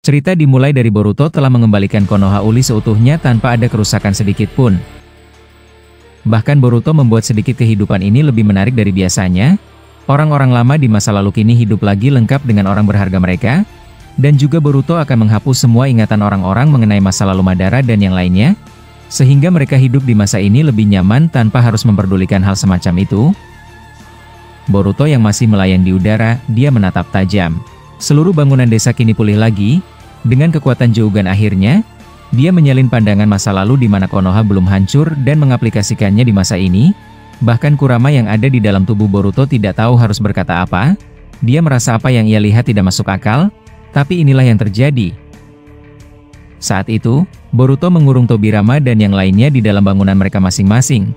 Cerita dimulai dari Boruto telah mengembalikan Konoha Uli seutuhnya tanpa ada kerusakan sedikit pun. Bahkan Boruto membuat sedikit kehidupan ini lebih menarik dari biasanya. Orang-orang lama di masa lalu kini hidup lagi lengkap dengan orang berharga mereka. Dan juga Boruto akan menghapus semua ingatan orang-orang mengenai masa lalu Madara dan yang lainnya. Sehingga mereka hidup di masa ini lebih nyaman tanpa harus memperdulikan hal semacam itu. Boruto yang masih melayang di udara, dia menatap tajam. Seluruh bangunan desa kini pulih lagi. Dengan kekuatan Jougan akhirnya, dia menyalin pandangan masa lalu di mana Konoha belum hancur dan mengaplikasikannya di masa ini. Bahkan Kurama yang ada di dalam tubuh Boruto tidak tahu harus berkata apa. Dia merasa apa yang ia lihat tidak masuk akal, tapi inilah yang terjadi. Saat itu, Boruto mengurung Tobirama dan yang lainnya di dalam bangunan mereka masing-masing.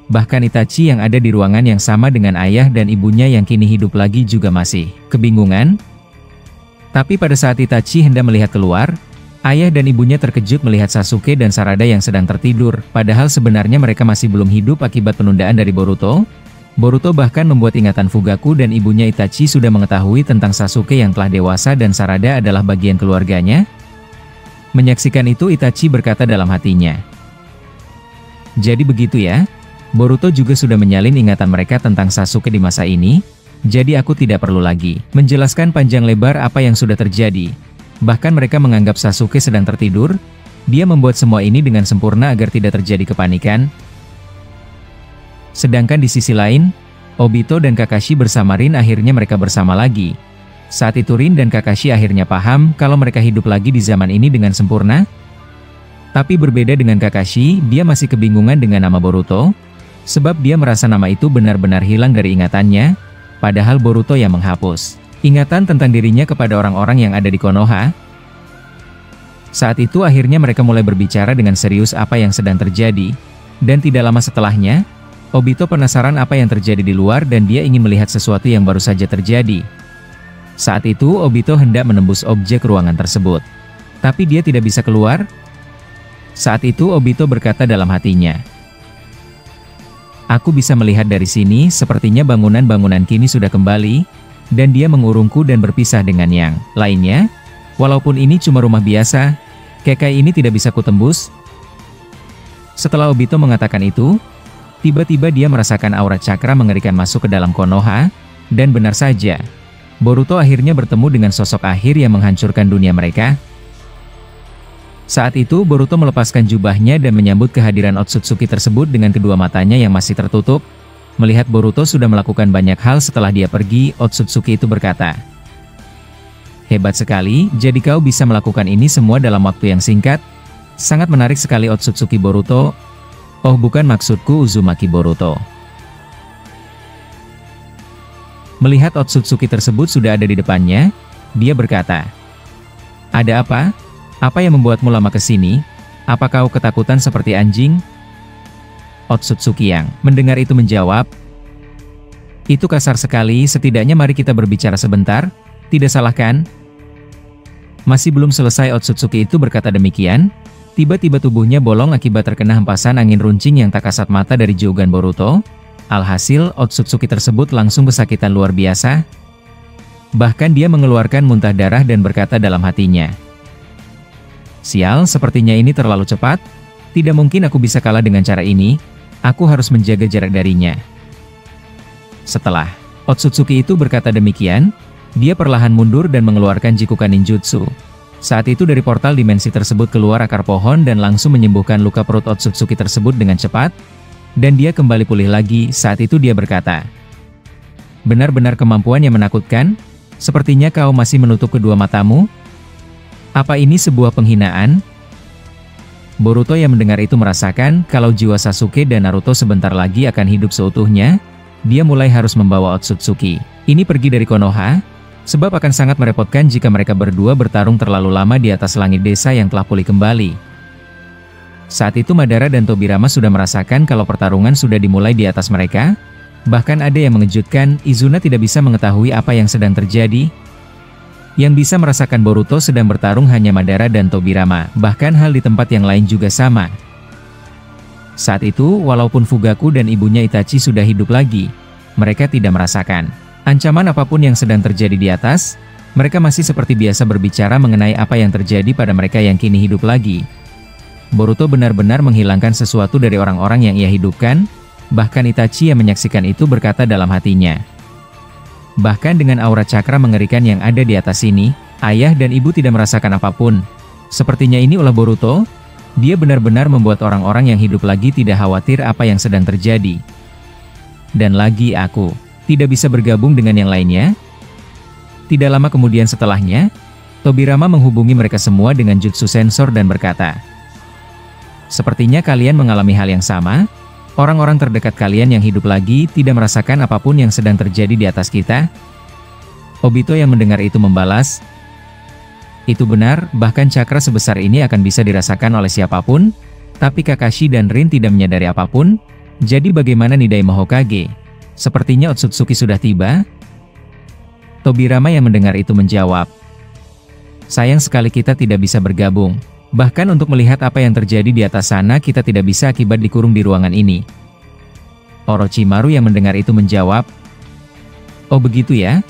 Bahkan Itachi yang ada di ruangan yang sama dengan ayah dan ibunya yang kini hidup lagi juga masih kebingungan. Tapi pada saat Itachi hendak melihat keluar, ayah dan ibunya terkejut melihat Sasuke dan Sarada yang sedang tertidur, padahal sebenarnya mereka masih belum hidup akibat penundaan dari Boruto. Boruto bahkan membuat ingatan Fugaku dan ibunya Itachi sudah mengetahui tentang Sasuke yang telah dewasa dan Sarada adalah bagian keluarganya. Menyaksikan itu Itachi berkata dalam hatinya. Jadi begitu ya, Boruto juga sudah menyalin ingatan mereka tentang Sasuke di masa ini. Jadi aku tidak perlu lagi menjelaskan panjang lebar apa yang sudah terjadi. Bahkan mereka menganggap Sasuke sedang tertidur. Dia membuat semua ini dengan sempurna agar tidak terjadi kepanikan. Sedangkan di sisi lain, Obito dan Kakashi bersama Rin akhirnya mereka bersama lagi. Saat itu Rin dan Kakashi akhirnya paham kalau mereka hidup lagi di zaman ini dengan sempurna. Tapi berbeda dengan Kakashi, dia masih kebingungan dengan nama Boruto. Sebab dia merasa nama itu benar-benar hilang dari ingatannya. Padahal Boruto yang menghapus ingatan tentang dirinya kepada orang-orang yang ada di Konoha. Saat itu akhirnya mereka mulai berbicara dengan serius apa yang sedang terjadi. Dan tidak lama setelahnya, Obito penasaran apa yang terjadi di luar dan dia ingin melihat sesuatu yang baru saja terjadi. Saat itu Obito hendak menembus objek ruangan tersebut. Tapi dia tidak bisa keluar. Saat itu Obito berkata dalam hatinya. Aku bisa melihat dari sini, sepertinya bangunan-bangunan kini sudah kembali, dan dia mengurungku dan berpisah dengan yang lainnya. Walaupun ini cuma rumah biasa, kekai ini tidak bisa kutembus. Setelah Obito mengatakan itu, tiba-tiba dia merasakan aura cakra mengerikan masuk ke dalam Konoha, dan benar saja, Boruto akhirnya bertemu dengan sosok akhir yang menghancurkan dunia mereka. Saat itu Boruto melepaskan jubahnya dan menyambut kehadiran Otsutsuki tersebut dengan kedua matanya yang masih tertutup. Melihat Boruto sudah melakukan banyak hal setelah dia pergi, Otsutsuki itu berkata, "Hebat sekali, jadi kau bisa melakukan ini semua dalam waktu yang singkat. Sangat menarik sekali Otsutsuki Boruto." "Oh bukan, maksudku Uzumaki Boruto." Melihat Otsutsuki tersebut sudah ada di depannya, dia berkata, "Ada apa? Apa yang membuatmu lama kesini? Apa kau ketakutan seperti anjing?" Otsutsuki yang mendengar itu menjawab, "Itu kasar sekali, setidaknya mari kita berbicara sebentar, tidak salah kan?" Masih belum selesai Otsutsuki itu berkata demikian, tiba-tiba tubuhnya bolong akibat terkena hempasan angin runcing yang tak kasat mata dari Jougan Boruto. Alhasil Otsutsuki tersebut langsung kesakitan luar biasa. Bahkan dia mengeluarkan muntah darah dan berkata dalam hatinya, "Sial, sepertinya ini terlalu cepat. Tidak mungkin aku bisa kalah dengan cara ini. Aku harus menjaga jarak darinya." Setelah Otsutsuki itu berkata demikian, dia perlahan mundur dan mengeluarkan Jikukan Ninjutsu. Saat itu dari portal dimensi tersebut keluar akar pohon dan langsung menyembuhkan luka perut Otsutsuki tersebut dengan cepat. Dan dia kembali pulih lagi. Saat itu dia berkata, "Benar-benar kemampuan yang menakutkan. Sepertinya kau masih menutup kedua matamu. Apa ini sebuah penghinaan?" Boruto yang mendengar itu merasakan kalau jiwa Sasuke dan Naruto sebentar lagi akan hidup seutuhnya. Dia mulai harus membawa Otsutsuki ini pergi dari Konoha, sebab akan sangat merepotkan jika mereka berdua bertarung terlalu lama di atas langit desa yang telah pulih kembali. Saat itu Madara dan Tobirama sudah merasakan kalau pertarungan sudah dimulai di atas mereka. Bahkan ada yang mengejutkan, Izuna tidak bisa mengetahui apa yang sedang terjadi. Yang bisa merasakan Boruto sedang bertarung hanya Madara dan Tobirama, bahkan hal di tempat yang lain juga sama. Saat itu, walaupun Fugaku dan ibunya Itachi sudah hidup lagi, mereka tidak merasakan ancaman apapun yang sedang terjadi di atas. Mereka masih seperti biasa berbicara mengenai apa yang terjadi pada mereka yang kini hidup lagi. Boruto benar-benar menghilangkan sesuatu dari orang-orang yang ia hidupkan, bahkan Itachi yang menyaksikan itu berkata dalam hatinya. Bahkan dengan aura cakra mengerikan yang ada di atas sini, ayah dan ibu tidak merasakan apapun. Sepertinya ini ulah Boruto, dia benar-benar membuat orang-orang yang hidup lagi tidak khawatir apa yang sedang terjadi. Dan lagi aku, tidak bisa bergabung dengan yang lainnya? Tidak lama kemudian setelahnya, Tobirama menghubungi mereka semua dengan jutsu sensor dan berkata, "Sepertinya kalian mengalami hal yang sama. Orang-orang terdekat kalian yang hidup lagi tidak merasakan apapun yang sedang terjadi di atas kita." Obito yang mendengar itu membalas, "Itu benar, bahkan cakra sebesar ini akan bisa dirasakan oleh siapapun, tapi Kakashi dan Rin tidak menyadari apapun, jadi bagaimana Nidai Hokage? Sepertinya Otsutsuki sudah tiba?" Tobirama yang mendengar itu menjawab, "Sayang sekali kita tidak bisa bergabung. Bahkan untuk melihat apa yang terjadi di atas sana kita tidak bisa akibat dikurung di ruangan ini." Orochimaru yang mendengar itu menjawab, "Oh begitu ya?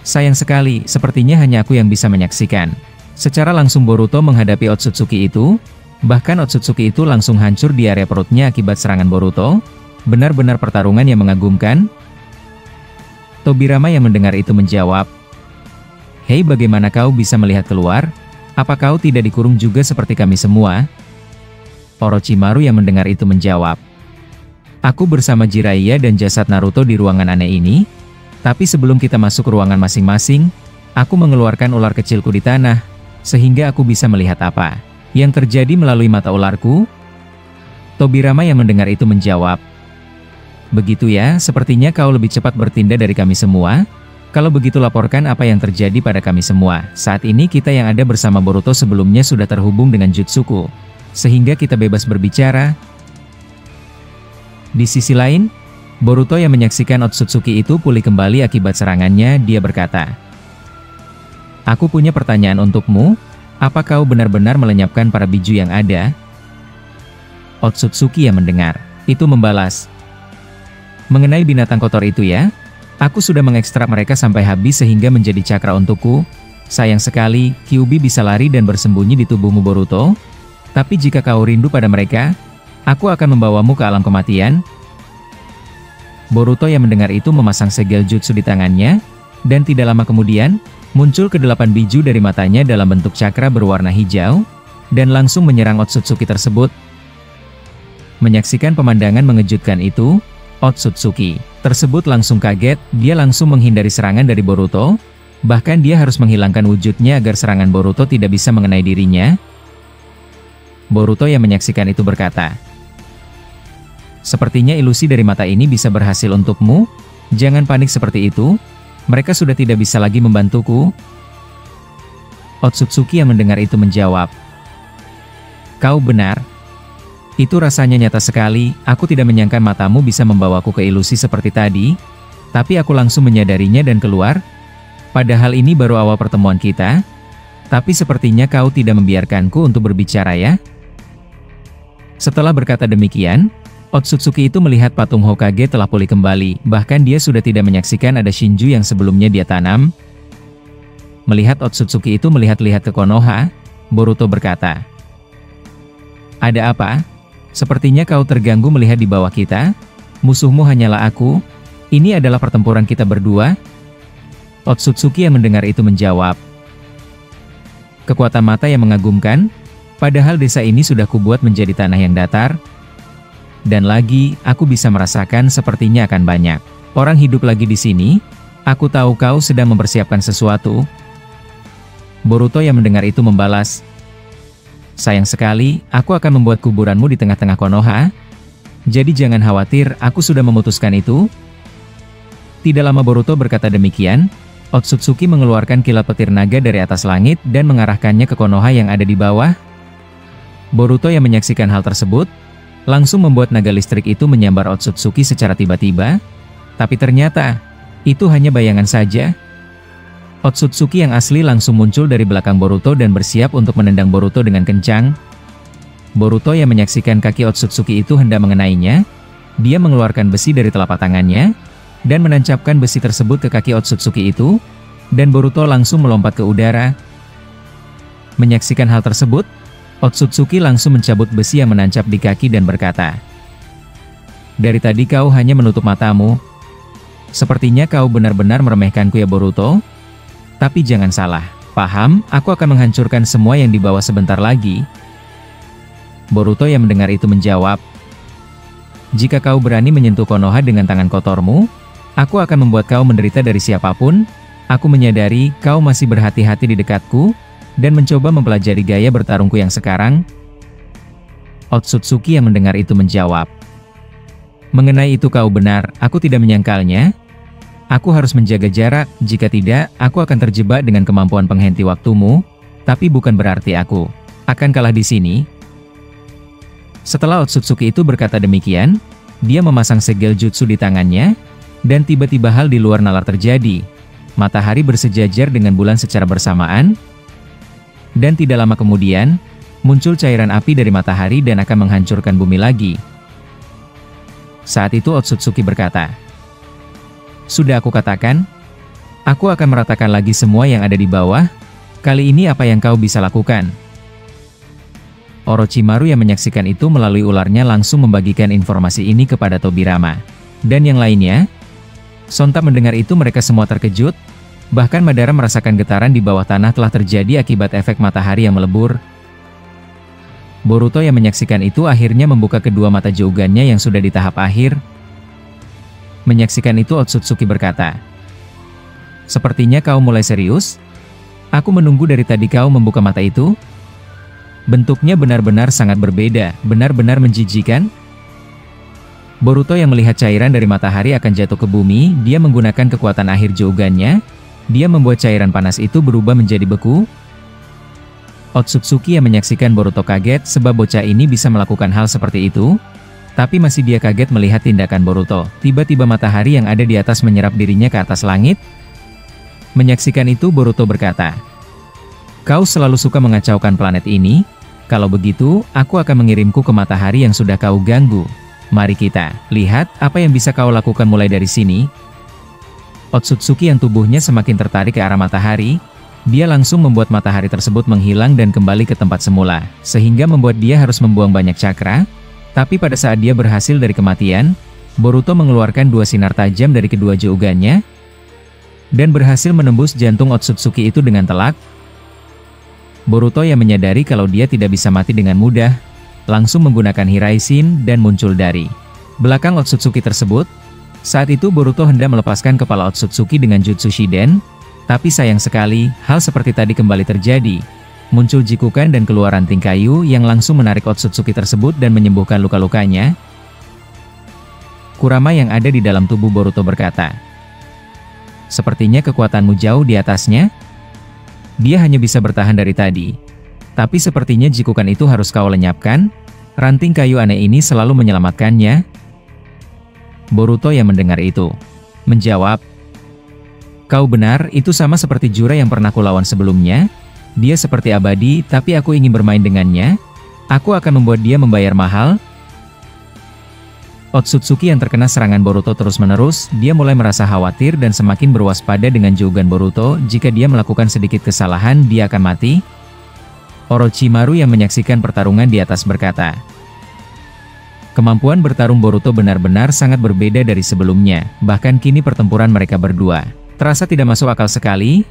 Sayang sekali, sepertinya hanya aku yang bisa menyaksikan." Secara langsung Boruto menghadapi Otsutsuki itu, bahkan Otsutsuki itu langsung hancur di area perutnya akibat serangan Boruto. Benar-benar pertarungan yang mengagumkan. Tobirama yang mendengar itu menjawab, "Hei, bagaimana kau bisa melihat keluar? Apa kau tidak dikurung juga seperti kami semua?" Orochimaru yang mendengar itu menjawab, "Aku bersama Jiraiya dan jasad Naruto di ruangan aneh ini. Tapi sebelum kita masuk ke ruangan masing-masing, aku mengeluarkan ular kecilku di tanah, sehingga aku bisa melihat apa yang terjadi melalui mata ularku." Tobirama yang mendengar itu menjawab, "Begitu ya, sepertinya kau lebih cepat bertindak dari kami semua. Kalau begitu laporkan apa yang terjadi pada kami semua. Saat ini kita yang ada bersama Boruto sebelumnya sudah terhubung dengan jutsuku, sehingga kita bebas berbicara." Di sisi lain, Boruto yang menyaksikan Otsutsuki itu pulih kembali akibat serangannya, dia berkata, "Aku punya pertanyaan untukmu, apa kau benar-benar melenyapkan para biju yang ada?" Otsutsuki yang mendengar itu membalas, "Mengenai binatang kotor itu ya? Aku sudah mengekstrak mereka sampai habis sehingga menjadi cakra untukku. Sayang sekali, Kyuubi bisa lari dan bersembunyi di tubuhmu Boruto. Tapi jika kau rindu pada mereka, aku akan membawamu ke alam kematian." Boruto yang mendengar itu memasang segel jutsu di tangannya, dan tidak lama kemudian, muncul ke-8 biju dari matanya dalam bentuk cakra berwarna hijau, dan langsung menyerang Otsutsuki tersebut. Menyaksikan pemandangan mengejutkan itu, Otsutsuki tersebut langsung kaget, dia langsung menghindari serangan dari Boruto, bahkan dia harus menghilangkan wujudnya agar serangan Boruto tidak bisa mengenai dirinya. Boruto yang menyaksikan itu berkata, "Sepertinya ilusi dari mata ini bisa berhasil untukmu, jangan panik seperti itu, mereka sudah tidak bisa lagi membantuku." Otsutsuki yang mendengar itu menjawab, "Kau benar. Itu rasanya nyata sekali, aku tidak menyangka matamu bisa membawaku ke ilusi seperti tadi, tapi aku langsung menyadarinya dan keluar. Padahal ini baru awal pertemuan kita, tapi sepertinya kau tidak membiarkanku untuk berbicara ya." Setelah berkata demikian, Otsutsuki itu melihat patung Hokage telah pulih kembali, bahkan dia sudah tidak menyaksikan ada Shinju yang sebelumnya dia tanam. Melihat Otsutsuki itu melihat-lihat ke Konoha, Boruto berkata, "Ada apa? Sepertinya kau terganggu melihat di bawah kita. Musuhmu hanyalah aku. Ini adalah pertempuran kita berdua." Otsutsuki yang mendengar itu menjawab, "Kekuatan mata yang mengagumkan, padahal desa ini sudah kubuat menjadi tanah yang datar. Dan lagi, aku bisa merasakan sepertinya akan banyak orang hidup lagi di sini. Aku tahu kau sedang mempersiapkan sesuatu." Boruto yang mendengar itu membalas, "Sayang sekali, aku akan membuat kuburanmu di tengah-tengah Konoha. Jadi jangan khawatir, aku sudah memutuskan itu." Tidak lama Boruto berkata demikian, Otsutsuki mengeluarkan kilat petir naga dari atas langit dan mengarahkannya ke Konoha yang ada di bawah. Boruto yang menyaksikan hal tersebut, langsung membuat naga listrik itu menyambar Otsutsuki secara tiba-tiba, tapi ternyata, itu hanya bayangan saja. Otsutsuki yang asli langsung muncul dari belakang Boruto dan bersiap untuk menendang Boruto dengan kencang. Boruto yang menyaksikan kaki Otsutsuki itu hendak mengenainya, dia mengeluarkan besi dari telapak tangannya, dan menancapkan besi tersebut ke kaki Otsutsuki itu. dan Boruto langsung melompat ke udara. Menyaksikan hal tersebut, Otsutsuki langsung mencabut besi yang menancap di kaki dan berkata, "Dari tadi kau hanya menutup matamu. Sepertinya kau benar-benar meremehkanku ya Boruto. Tapi jangan salah, paham, aku akan menghancurkan semua yang dibawa sebentar lagi." Boruto yang mendengar itu menjawab, "Jika kau berani menyentuh Konoha dengan tangan kotormu, aku akan membuat kau menderita dari siapapun. Aku menyadari kau masih berhati-hati di dekatku, dan mencoba mempelajari gaya bertarungku yang sekarang." Otsutsuki yang mendengar itu menjawab, "Mengenai itu kau benar, aku tidak menyangkalnya. Aku harus menjaga jarak, jika tidak, aku akan terjebak dengan kemampuan penghenti waktumu, tapi bukan berarti aku akan kalah di sini." Setelah Otsutsuki itu berkata demikian, dia memasang segel jutsu di tangannya, dan tiba-tiba hal di luar nalar terjadi. Matahari bersejajar dengan bulan secara bersamaan, dan tidak lama kemudian, muncul cairan api dari matahari dan akan menghancurkan bumi lagi. Saat itu Otsutsuki berkata, "Sudah aku katakan, aku akan meratakan lagi semua yang ada di bawah. Kali ini apa yang kau bisa lakukan?" Orochimaru yang menyaksikan itu melalui ularnya langsung membagikan informasi ini kepada Tobirama dan yang lainnya. Sontak mendengar itu mereka semua terkejut, bahkan Madara merasakan getaran di bawah tanah telah terjadi akibat efek matahari yang melebur. Boruto yang menyaksikan itu akhirnya membuka kedua mata jougannya yang sudah di tahap akhir. Menyaksikan itu Otsutsuki berkata, "Sepertinya kau mulai serius? Aku menunggu dari tadi kau membuka mata itu. Bentuknya benar-benar sangat berbeda, benar-benar menjijikan." Boruto yang melihat cairan dari matahari akan jatuh ke bumi, dia menggunakan kekuatan akhir jougannya. Dia membuat cairan panas itu berubah menjadi beku. Otsutsuki yang menyaksikan Boruto kaget sebab bocah ini bisa melakukan hal seperti itu. Tapi masih dia kaget melihat tindakan Boruto. Tiba-tiba matahari yang ada di atas menyerap dirinya ke atas langit. Menyaksikan itu Boruto berkata, "Kau selalu suka mengacaukan planet ini. Kalau begitu, aku akan mengirimku ke matahari yang sudah kau ganggu. Mari kita lihat apa yang bisa kau lakukan mulai dari sini." Otsutsuki yang tubuhnya semakin tertarik ke arah matahari, dia langsung membuat matahari tersebut menghilang dan kembali ke tempat semula, sehingga membuat dia harus membuang banyak cakra. Tapi pada saat dia berhasil dari kematian, Boruto mengeluarkan dua sinar tajam dari kedua jougannya, dan berhasil menembus jantung Otsutsuki itu dengan telak. Boruto yang menyadari kalau dia tidak bisa mati dengan mudah, langsung menggunakan Hiraishin dan muncul dari belakang Otsutsuki tersebut. Saat itu Boruto hendak melepaskan kepala Otsutsuki dengan Jutsu Shiden, tapi sayang sekali, hal seperti tadi kembali terjadi. Muncul jikukan dan keluar ranting kayu yang langsung menarik Otsutsuki tersebut dan menyembuhkan luka-lukanya. Kurama yang ada di dalam tubuh Boruto berkata, "Sepertinya kekuatanmu jauh di atasnya. Dia hanya bisa bertahan dari tadi. Tapi sepertinya jikukan itu harus kau lenyapkan. Ranting kayu aneh ini selalu menyelamatkannya." Boruto yang mendengar itu menjawab, "Kau benar, itu sama seperti Jura yang pernah kulawan sebelumnya. Dia seperti abadi, tapi aku ingin bermain dengannya. Aku akan membuat dia membayar mahal." Otsutsuki yang terkena serangan Boruto terus-menerus, dia mulai merasa khawatir dan semakin berwaspada dengan jougan Boruto. Jika dia melakukan sedikit kesalahan, dia akan mati. Orochimaru yang menyaksikan pertarungan di atas berkata, "Kemampuan bertarung Boruto benar-benar sangat berbeda dari sebelumnya, bahkan kini pertempuran mereka berdua terasa tidak masuk akal sekali.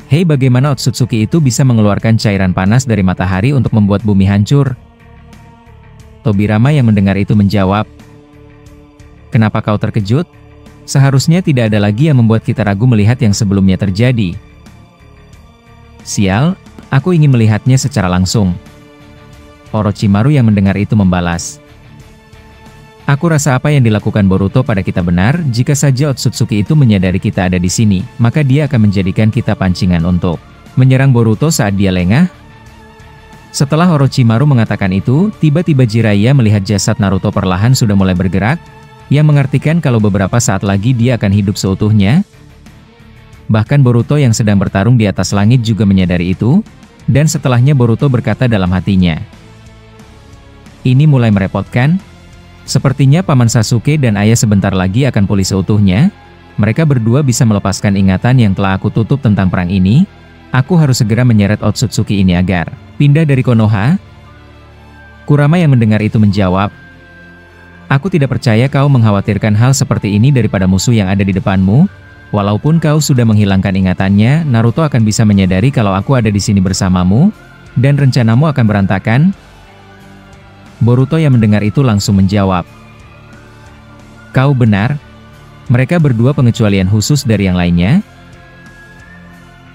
Hei, bagaimana Otsutsuki itu bisa mengeluarkan cairan panas dari matahari untuk membuat bumi hancur?" Tobirama yang mendengar itu menjawab, "Kenapa kau terkejut? Seharusnya tidak ada lagi yang membuat kita ragu melihat yang sebelumnya terjadi." "Sial, aku ingin melihatnya secara langsung." Orochimaru yang mendengar itu membalas, "Aku rasa apa yang dilakukan Boruto pada kita benar. Jika saja Otsutsuki itu menyadari kita ada di sini, maka dia akan menjadikan kita pancingan untuk menyerang Boruto saat dia lengah." Setelah Orochimaru mengatakan itu, tiba-tiba Jiraiya melihat jasad Naruto perlahan sudah mulai bergerak, yang mengartikan kalau beberapa saat lagi dia akan hidup seutuhnya. Bahkan Boruto yang sedang bertarung di atas langit juga menyadari itu, dan setelahnya Boruto berkata dalam hatinya, "Ini mulai merepotkan. Sepertinya Paman Sasuke dan ayah sebentar lagi akan pulih seutuhnya. Mereka berdua bisa melepaskan ingatan yang telah aku tutup tentang perang ini. Aku harus segera menyeret Otsutsuki ini agar pindah dari Konoha. Kurama yang mendengar itu menjawab, "Aku tidak percaya kau mengkhawatirkan hal seperti ini daripada musuh yang ada di depanmu. Walaupun kau sudah menghilangkan ingatannya, Naruto akan bisa menyadari kalau aku ada di sini bersamamu, dan rencanamu akan berantakan." Boruto yang mendengar itu langsung menjawab, "Kau benar. Mereka berdua pengecualian khusus dari yang lainnya."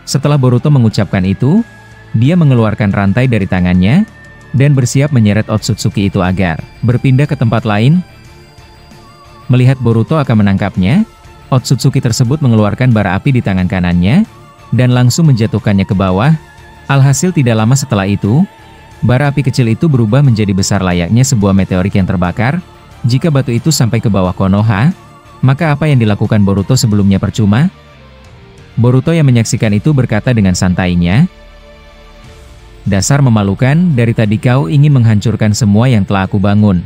Setelah Boruto mengucapkan itu, dia mengeluarkan rantai dari tangannya, dan bersiap menyeret Otsutsuki itu agar berpindah ke tempat lain. Melihat Boruto akan menangkapnya, Otsutsuki tersebut mengeluarkan bara api di tangan kanannya, dan langsung menjatuhkannya ke bawah. Alhasil tidak lama setelah itu, bara api kecil itu berubah menjadi besar layaknya sebuah meteorit yang terbakar. Jika batu itu sampai ke bawah Konoha, maka apa yang dilakukan Boruto sebelumnya percuma? Boruto yang menyaksikan itu berkata dengan santainya, "Dasar memalukan, dari tadi kau ingin menghancurkan semua yang telah aku bangun.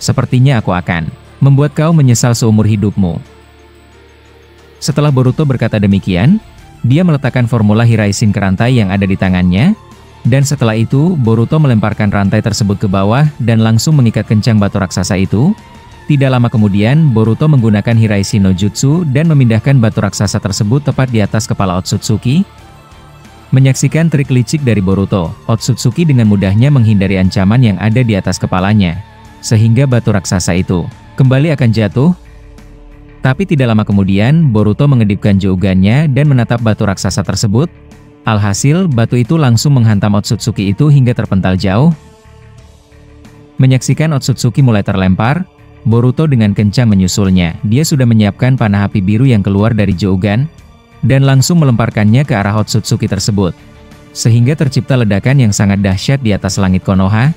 Sepertinya aku akan membuat kau menyesal seumur hidupmu." Setelah Boruto berkata demikian, dia meletakkan formula Hiraishin ke rantai yang ada di tangannya, dan setelah itu Boruto melemparkan rantai tersebut ke bawah dan langsung mengikat kencang batu raksasa itu. Tidak lama kemudian, Boruto menggunakan Hiraishin no Jutsu dan memindahkan batu raksasa tersebut tepat di atas kepala Otsutsuki. Menyaksikan trik licik dari Boruto, Otsutsuki dengan mudahnya menghindari ancaman yang ada di atas kepalanya, sehingga batu raksasa itu kembali akan jatuh. Tapi tidak lama kemudian, Boruto mengedipkan Jougannya dan menatap batu raksasa tersebut. Alhasil, batu itu langsung menghantam Otsutsuki itu hingga terpental jauh. Menyaksikan Otsutsuki mulai terlempar, Boruto dengan kencang menyusulnya. Dia sudah menyiapkan panah api biru yang keluar dari Jougan, dan langsung melemparkannya ke arah Otsutsuki tersebut, sehingga tercipta ledakan yang sangat dahsyat di atas langit Konoha.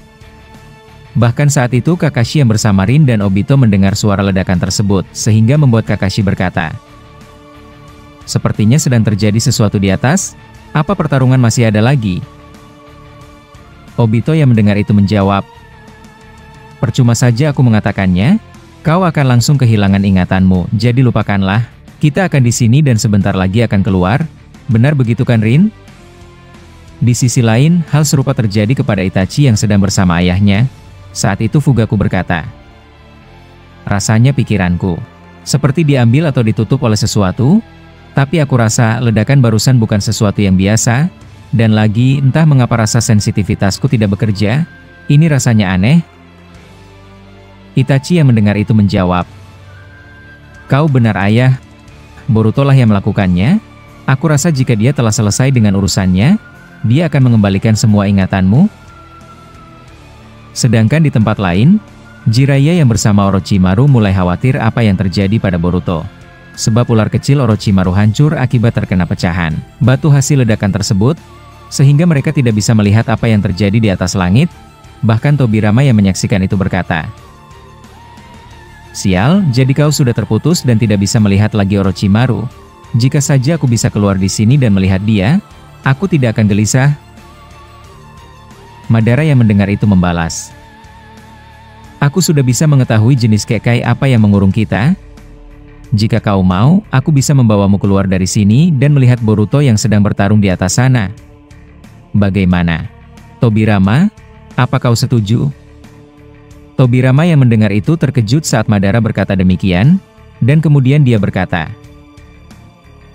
Bahkan saat itu Kakashi yang bersama Rin dan Obito mendengar suara ledakan tersebut, sehingga membuat Kakashi berkata, "Sepertinya sedang terjadi sesuatu di atas. Apa pertarungan masih ada lagi?" Obito yang mendengar itu menjawab, "Percuma saja aku mengatakannya, kau akan langsung kehilangan ingatanmu, jadi lupakanlah. Kita akan di sini dan sebentar lagi akan keluar. Benar begitu kan, Rin?" Di sisi lain, hal serupa terjadi kepada Itachi yang sedang bersama ayahnya. Saat itu Fugaku berkata, "Rasanya pikiranku seperti diambil atau ditutup oleh sesuatu, tapi aku rasa ledakan barusan bukan sesuatu yang biasa, dan lagi entah mengapa rasa sensitivitasku tidak bekerja. Ini rasanya aneh." Itachi yang mendengar itu menjawab, "Kau benar ayah, Boruto lah yang melakukannya. Aku rasa jika dia telah selesai dengan urusannya, dia akan mengembalikan semua ingatanmu." Sedangkan di tempat lain, Jiraiya yang bersama Orochimaru mulai khawatir apa yang terjadi pada Boruto. Sebab ular kecil Orochimaru hancur akibat terkena pecahan batu hasil ledakan tersebut, sehingga mereka tidak bisa melihat apa yang terjadi di atas langit. Bahkan Tobirama yang menyaksikan itu berkata, "Sial, jadi kau sudah terputus dan tidak bisa melihat lagi Orochimaru. Jika saja aku bisa keluar di sini dan melihat dia, aku tidak akan gelisah." Madara yang mendengar itu membalas, "Aku sudah bisa mengetahui jenis kekai apa yang mengurung kita. Jika kau mau, aku bisa membawamu keluar dari sini dan melihat Boruto yang sedang bertarung di atas sana. Bagaimana, Tobirama? Apa kau setuju?" Tobirama yang mendengar itu terkejut saat Madara berkata demikian, dan kemudian dia berkata,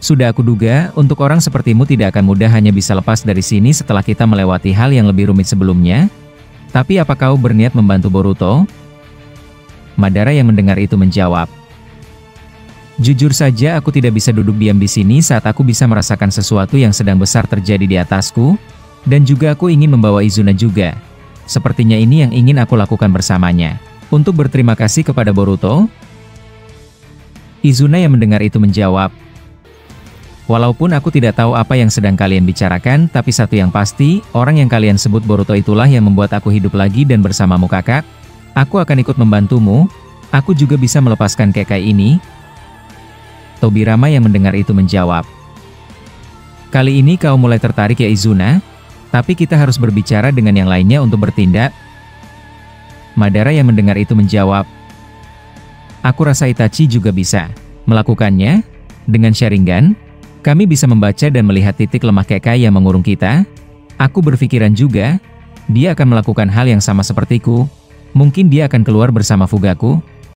"Sudah aku duga, untuk orang sepertimu tidak akan mudah hanya bisa lepas dari sini setelah kita melewati hal yang lebih rumit sebelumnya. Tapi apa kau berniat membantu Boruto?" Madara yang mendengar itu menjawab, "Jujur saja aku tidak bisa duduk diam di sini saat aku bisa merasakan sesuatu yang sedang besar terjadi di atasku, dan juga aku ingin membawa Izuna juga. Sepertinya ini yang ingin aku lakukan bersamanya, untuk berterima kasih kepada Boruto." Izuna yang mendengar itu menjawab, "Walaupun aku tidak tahu apa yang sedang kalian bicarakan, tapi satu yang pasti, orang yang kalian sebut Boruto itulah yang membuat aku hidup lagi dan bersamamu kakak. Aku akan ikut membantumu. Aku juga bisa melepaskan kekai ini." Tobirama yang mendengar itu menjawab, "Kali ini kau mulai tertarik ya Izuna? Tapi kita harus berbicara dengan yang lainnya untuk bertindak." Madara yang mendengar itu menjawab, "Aku rasa Itachi juga bisa Melakukannya, dengan Sharingan, kami bisa membaca dan melihat titik lemah Kekai yang mengurung kita. Aku berpikiran juga, dia akan melakukan hal yang sama sepertiku. Mungkin dia akan keluar bersama Fugaku.